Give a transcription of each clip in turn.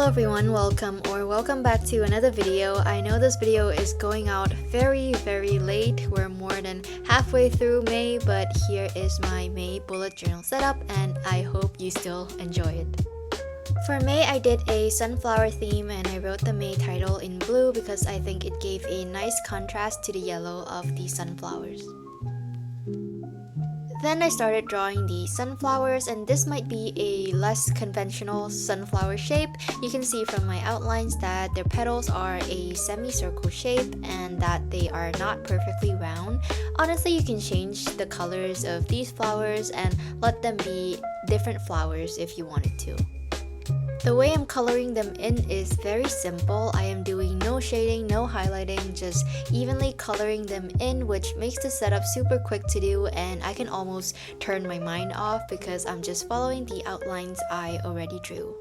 Hello everyone, welcome back to another video. I know this video is going out very late. We're more than halfway through May, but here is my May bullet journal setup and I hope you still enjoy it. For May, I did a sunflower theme and I wrote the May title in blue because I think it gave a nice contrast to the yellow of the sunflowers. Then I started drawing the sunflowers, and this might be a less conventional sunflower shape. You can see from my outlines that their petals are a semicircle shape and that they are not perfectly round. Honestly, you can change the colors of these flowers and let them be different flowers if you wanted to. The way I'm coloring them in is very simple. I am doing no shading, no highlighting, just evenly coloring them in, which makes the setup super quick to do, and I can almost turn my mind off because I'm just following the outlines I already drew.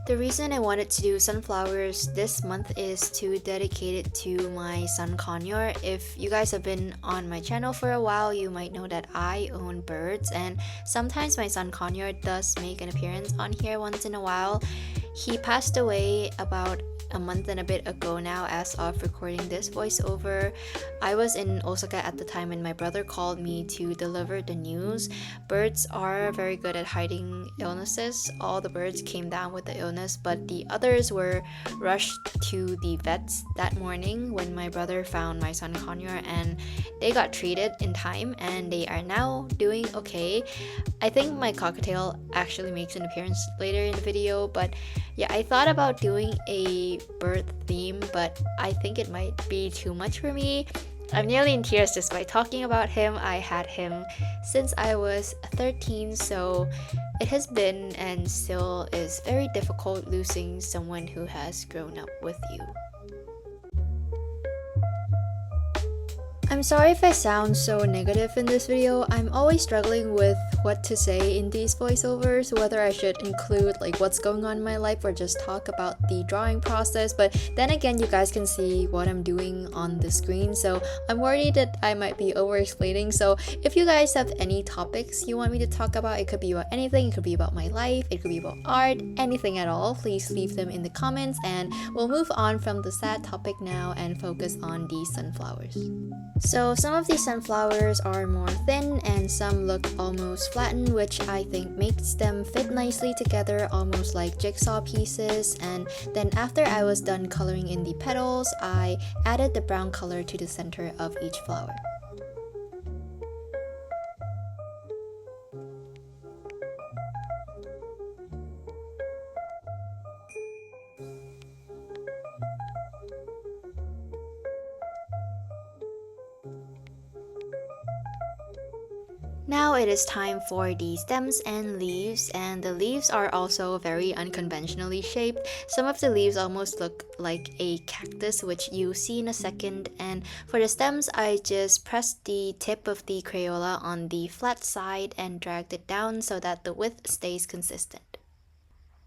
The reason I wanted to do sunflowers this month is to dedicate it to my son Conyor. If you guys have been on my channel for a while, you might know that I own birds, and sometimes my son Conyor does make an appearance on here once in a while. He passed away about a month and a bit ago now as of recording this voiceover. I was in Osaka at the time and my brother called me to deliver the news. Birds are very good at hiding illnesses. All the birds came down with the illness, but the others were rushed to the vets that morning when my brother found my son Conyor, and they got treated in time and they are now doing okay. I think my cockatiel actually makes an appearance later in the video, but yeah, I thought about doing a bird theme, but I think it might be too much for me. I'm nearly in tears just by talking about him. I had him since I was 13, so it has been and still is very difficult losing someone who has grown up with you. I'm sorry if I sound so negative in this video. I'm always struggling with what to say in these voiceovers, whether I should include like what's going on in my life or just talk about the drawing process, but then again you guys can see what I'm doing on the screen, so I'm worried that I might be over explaining. So if you guys have any topics you want me to talk about, it could be about anything, it could be about my life, it could be about art, anything at all, please leave them in the comments and we'll move on from the sad topic now and focus on the sunflowers. So some of these sunflowers are more thin and some look almost flattened, which I think makes them fit nicely together, almost like jigsaw pieces. And then after I was done coloring in the petals, I added the brown color to the center of each flower. Now it is time for the stems and leaves, and the leaves are also very unconventionally shaped. Some of the leaves almost look like a cactus, which you see in a second, and for the stems I just pressed the tip of the Crayola on the flat side and dragged it down so that the width stays consistent.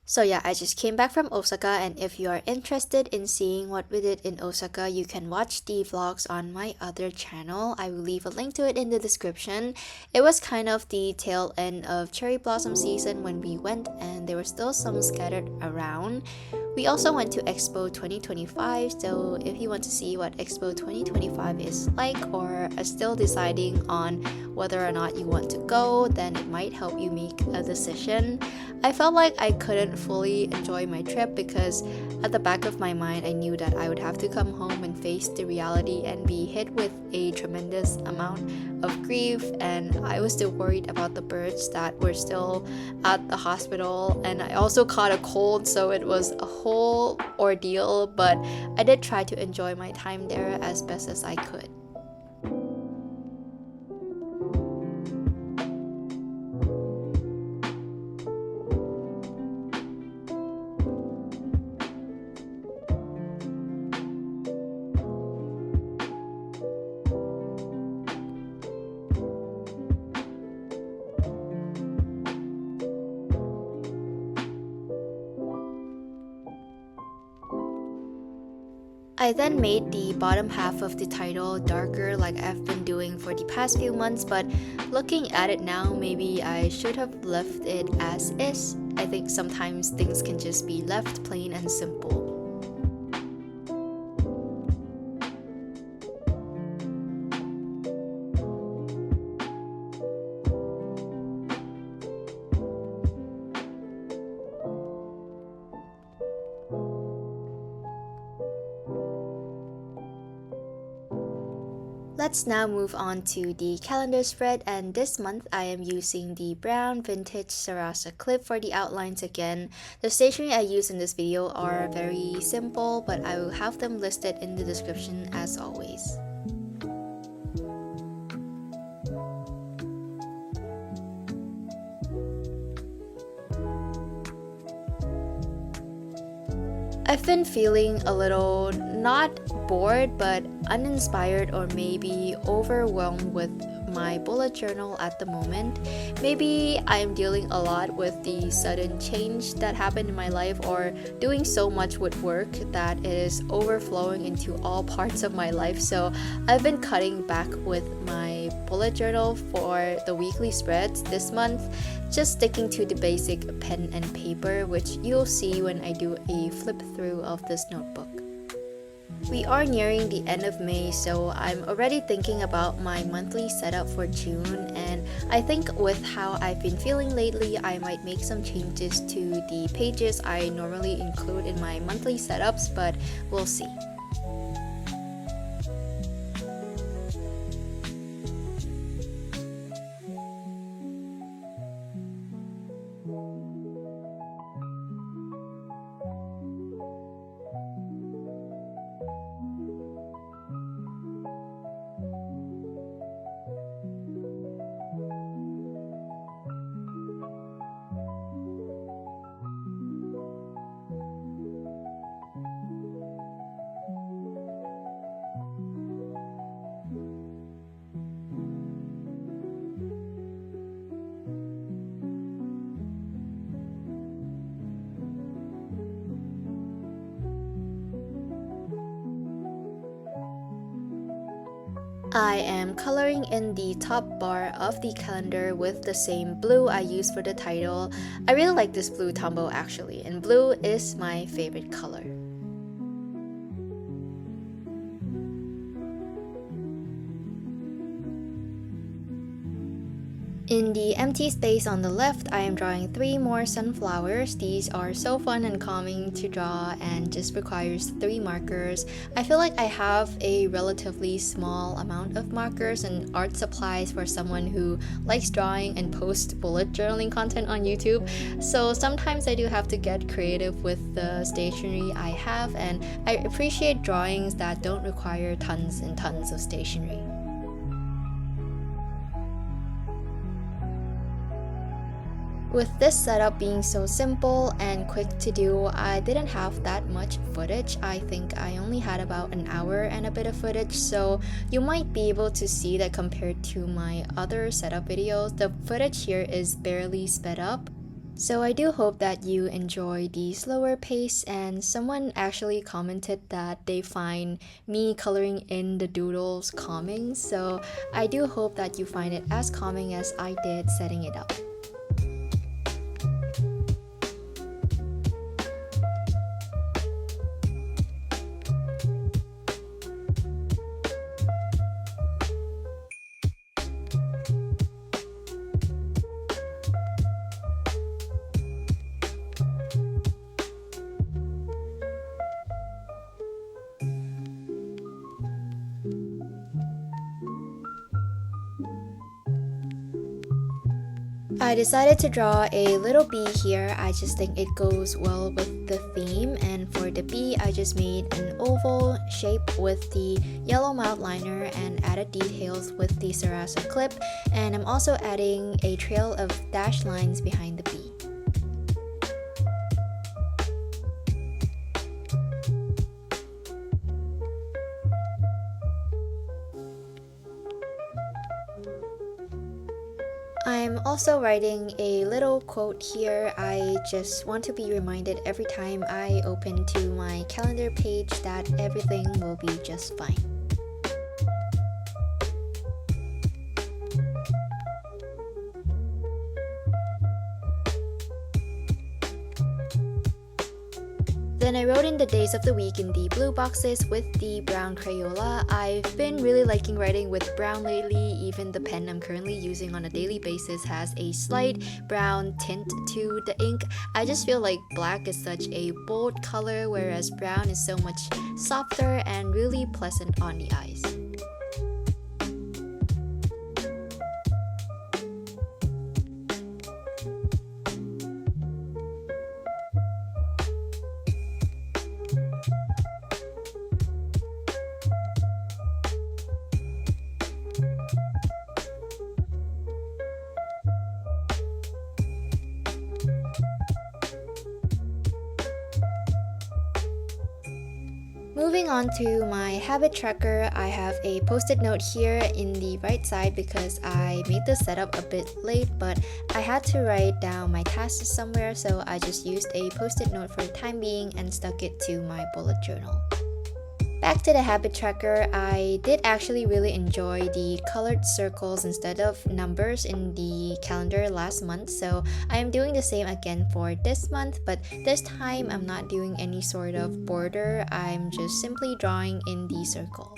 So yeah, I just came back from Osaka, and if you are interested in seeing what we did in Osaka, you can watch the vlogs on my other channel. I will leave a link to it in the description. It was kind of the tail end of cherry blossom season when we went, and there were still some scattered around. We also went to Expo 2025, so if you want to see what Expo 2025 is like or are still deciding on whether or not you want to go, then it might help you make a decision. I felt like I couldn't fully enjoy my trip because at the back of my mind I knew that I would have to come home and face the reality and be hit with a tremendous amount of grief, and I was still worried about the birds that were still at the hospital, and I also caught a cold, so it was a whole ordeal, but I did try to enjoy my time there as best as I could. I then made the bottom half of the title darker like I've been doing for the past few months, but looking at it now, maybe I should have left it as is. I think sometimes things can just be left plain and simple. Let's now move on to the calendar spread, and this month I am using the brown vintage Sarasa Clip for the outlines again. The stationery I use in this video are very simple, but I will have them listed in the description as always. I've been feeling a little not bored but uninspired or maybe overwhelmed with my bullet journal at the moment. Maybe I'm dealing a lot with the sudden change that happened in my life or doing so much with work that it is overflowing into all parts of my life. So I've been cutting back with my bullet journal for the weekly spreads this month, just sticking to the basic pen and paper, which you'll see when I do a flip through of this notebook. We are nearing the end of May, so I'm already thinking about my monthly setup for June, and I think with how I've been feeling lately, I might make some changes to the pages I normally include in my monthly setups, but we'll see. I am coloring in the top bar of the calendar with the same blue I used for the title. I really like this blue Tombow actually, and blue is my favorite color. In the empty space on the left, I am drawing 3 more sunflowers. These are so fun and calming to draw and just requires 3 markers. I feel like I have a relatively small amount of markers and art supplies for someone who likes drawing and posts bullet journaling content on YouTube. So sometimes I do have to get creative with the stationery I have, and I appreciate drawings that don't require tons and tons of stationery. With this setup being so simple and quick to do, I didn't have that much footage. I think I only had about an hour and a bit of footage, so you might be able to see that compared to my other setup videos, the footage here is barely sped up. So I do hope that you enjoy the slower pace, and someone actually commented that they find me coloring in the doodles calming, so I do hope that you find it as calming as I did setting it up. I decided to draw a little bee here. I just think it goes well with the theme, and for the bee I just made an oval shape with the yellow Mildliner and added details with the Sarasa Clip, and I'm also adding a trail of dashed lines behind the bee. I'm also writing a little quote here. I just want to be reminded every time I open to my calendar page that everything will be just fine. Then I wrote in the days of the week in the blue boxes with the brown Crayola. I've been really liking writing with brown lately. Even the pen I'm currently using on a daily basis has a slight brown tint to the ink. I just feel like black is such a bold color, whereas brown is so much softer and really pleasant on the eyes. Moving on to my habit tracker, I have a post-it note here in the right side because I made this setup a bit late, but I had to write down my tasks somewhere, so I just used a post-it note for the time being and stuck it to my bullet journal. Back to the habit tracker, I did actually really enjoy the colored circles instead of numbers in the calendar last month, so I am doing the same again for this month, but this time I'm not doing any sort of border, I'm just simply drawing in the circles.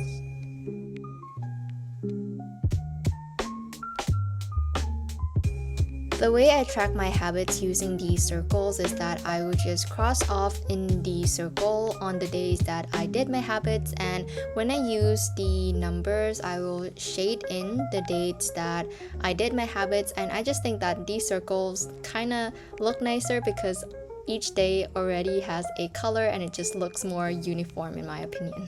The way I track my habits using these circles is that I would just cross off in the circle on the days that I did my habits, and when I use the numbers, I will shade in the dates that I did my habits, and I just think that these circles kind of look nicer because each day already has a color and it just looks more uniform in my opinion.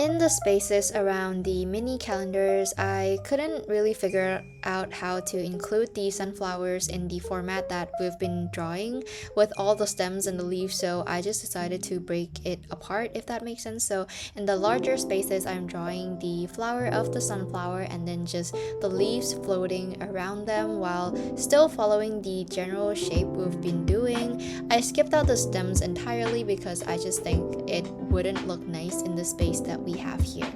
In the spaces around the mini calendars, I couldn't really figure out how to include the sunflowers in the format that we've been drawing with all the stems and the leaves, so I just decided to break it apart, if that makes sense. So in the larger spaces, I'm drawing the flower of the sunflower and then just the leaves floating around them while still following the general shape we've been doing. I skipped out the stems entirely because I just think it wouldn't look nice in the space that we have here.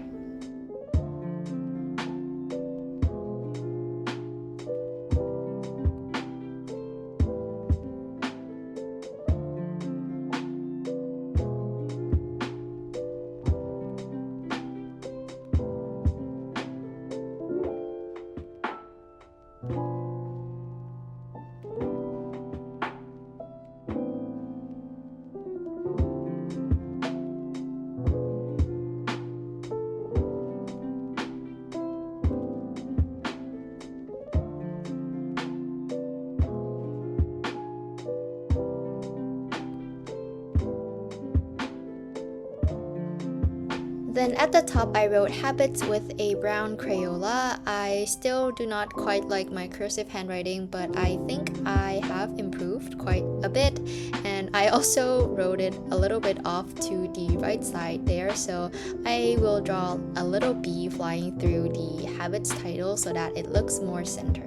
Then at the top I wrote habits with a brown Crayola. I still do not quite like my cursive handwriting, but I think I have improved quite a bit, and I also wrote it a little bit off to the right side there, so I will draw a little bee flying through the habits title so that it looks more centered.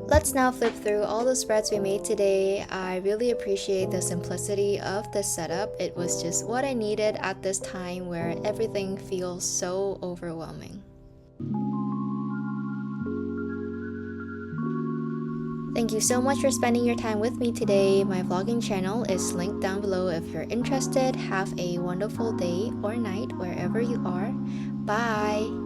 Let's now flip through all the spreads we made today. I really appreciate the simplicity of this setup. It was just what I needed at this time where everything feels so overwhelming. Thank you so much for spending your time with me today. My vlogging channel is linked down below if you're interested. Have a wonderful day or night wherever you are. Bye!